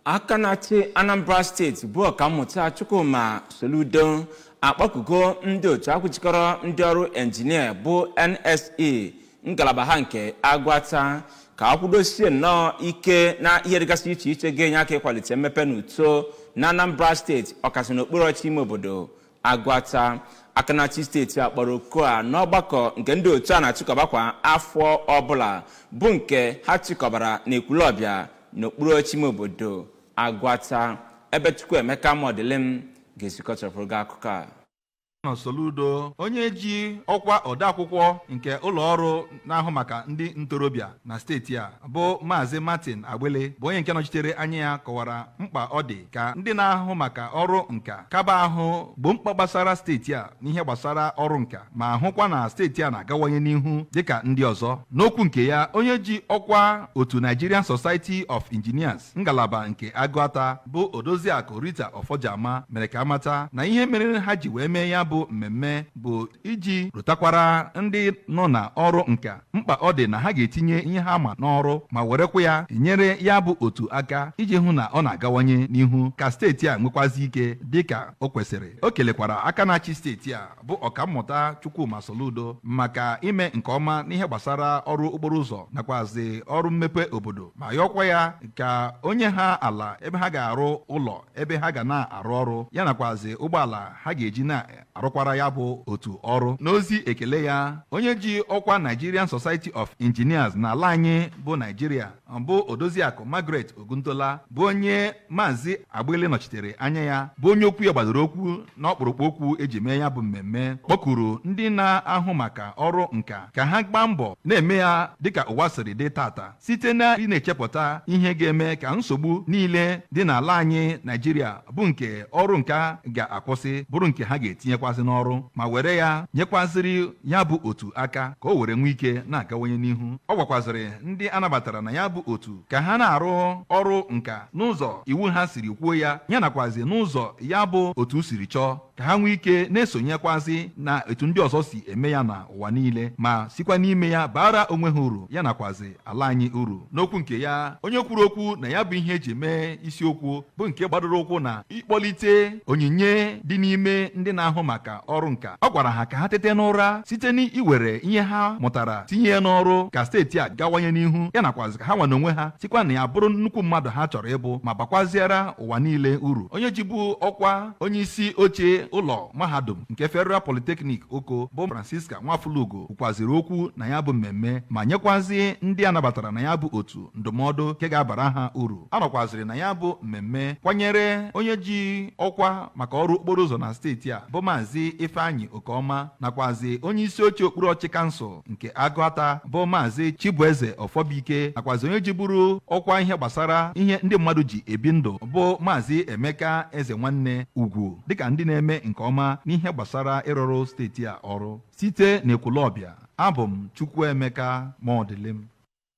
aka na-achị Anambra steeti bụ ọkammụta Chukwuma Soludo akpọkugo ndị otu akwụchikọrọ ndị ọrụ enjinia bụ NSE ngalaba ha nke Agwata ka akwụdosie nnọọ ike na ihe dịgasị iche iche ga-enye aka ịkwalite mmepe na uto na Anambra steeti ọkasị n'okpuru ọchị ime obodo Agwata. aka na-achị steeti akpọrọ oku a n'ọgbakọ nke ndị otu a na-achịkọba kwa afọ ọbụla bụ nke ha chịkọbara n'Ekwulọbịa n'okpuru ọchị ime obodo Agwata ebe Chukwuemeka Modilim ga-esikọchapụrụ gị akụkọ a. Soludo onye ji ọkwa odeakwụkwọ nke ụlọọrụ na-ahụ maka ndị ntorobịa na steeti a bụ Maazị Martin Agbele bụ onye nke nọchitere anya ya kọwara mkpa ọ dị ka ndị na-ahụ maka ọrụ nka kaba ahụ bụ mkpa gbasara steeti a n'ihe gbasara ọrụ nka ma hụkwa na steeti a na-agawanye n'ihu dịka ndị ọzọ. N'okwu nke ya, onye ji ọkwa otu Nigerian Society of Engineers ngalaba nke Agwata bụ Odoziakụ Rita Ofojama mere ka amata na ihe mere ha ji wee mee ya bụ mmemme bụ iji rụtakwara ndị nọ na ọrụ nka mkpa ọ dị na ha ga-etinye ihe ha ma n'ọrụ ma werekwa ya tinyere ya bụ otu aka iji hụ na ọ na-agawanye n'ihu ka steeti a nwekwazi ike dịka o kwesịrị. O kelekwara aka na-achị steeti a bụ ọkammụta Chukwuma Soludo maka ime nke ọma n'ihe gbasara ọrụ okporo ụzọ nakwazi ọrụ mmepe obodo ma yọkwa ya ka onye ha ala ebe ha ga-arụ ụlọ ebe ha ga na-arụ ọrụ ya nakwazi ụgbọala ha ga-eji na-arụkwara ya bụ otu ọrụ. N'ozi ekele ya, onye ji ọkwa Nigerian Society of Engineers n'ala anyị bụ Nigeria bụ Odoziakụ Margaret Oguntola bụ onye Maazị Agbele nọchitere anya ya bụ onye okwu ya gbadoro okwu n'ọkpụrụkpụ okwu eji mee ya bụ mmemme kpọkuru ndị na-ahụ maka ọrụ nka ka ha gbaa mbọ na-eme ya dịka ụwa siri dị tata site na ị na-echepụta ihe ga-eme ka nsogbu niile dị n'ala anyị Nigeria bụ nke ọrụ nka ga-akwụsị bụrụ nke ha ga-etinyekwazị n'ọrụ ma were ya nyekwaziri ya bụ otu aka ka o were nwee ike na-agawanye n'ihu. Ọ gwakwazịrị ndị anabatara na ya bụ otu ka ha na-arụ ọrụ nka n'ụzọ iwu ha siri kwuo ya nakwazi n'ụzọ ya bụ otu siri chọọ ka ha nwee ike na-esonyekwazi na etu ndị ọzọ si eme ya na ụwa niile ma sikwa n'ime ya bara onwe ha uru ya nakwazi ala anyị uru. N'okwu nke ya, onye kwuru okwu na ya bụ ihe eji mee isiokwu bụ nke gbadoro ụkwụ na ịkpọlite onyinye dị n'ime ndị na-ahụ maka ọrụ nka. Ọ gwara ha ka ha tete n'ụra site n'iwere ihe ha mụtara tinye ya n'ọrụ ka steeti a gawanye n'ihu ya nakwazi ka ha nwa n'onwe ha sikwa na ya bụrụ nnukwu mmadụ ha chọrọ ịbụ ma bakwaziara ụwa niile uru. Onye jibu ọkwa onye isi oche ụlọ mahadum nke Federal Polytechnic Oko bụ Francisca Nwafulugo kwukwaziri okwu na ya bụ mmemme ma nyekwazi ndị anabatara na ya bụ otu ndụmọdụ nke ga-abara ha uru. A nọkwaziri na ya bụ mmemme kwanyere onye ji ọkwa maka ọrụ okporo ụzọ na steeti a bụ Maazị Ifeanyị Okeọma nakwazi onye isi oche okpuru ọchị kansụl nke Agwata bụ Maazị Chibueze Ọfọbike nakwazi onye jiburu ọkwa ihe gbasara ihe ndị mmadụ ji ebi ndụ bụ Maazị Emeka Eze Nwanne Ugwu dịka ndị na-eme nke ọma n'ihe gbasara ịrụrụ steeti a ọrụ. Site n'Ekwulọbịa, abụ m Chukwuemeka Modilim.